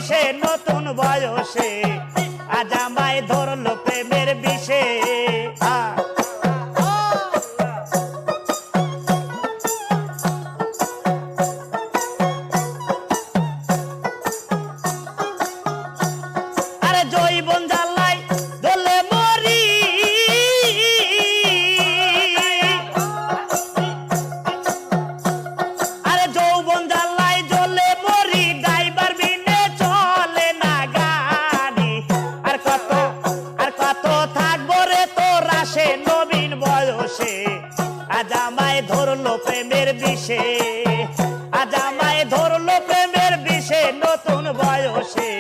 বিষে নতুন বয়সে আজ আমায় ধরলো প্রেমের বিষে আরে জৈবন জ্বালাই জ্বলে মরি আরে যৌবন জ্বালাই জ্বলে মরি ড্রাইভার বিনে চলে না গাড়ি আর কত থাকবো রে তোর আসে নবীন বয়সে আজ আমায় ধরলো প্রেমের বিষে আজ আমায় ধরলো প্রেমের বিষে নতুন বয়সে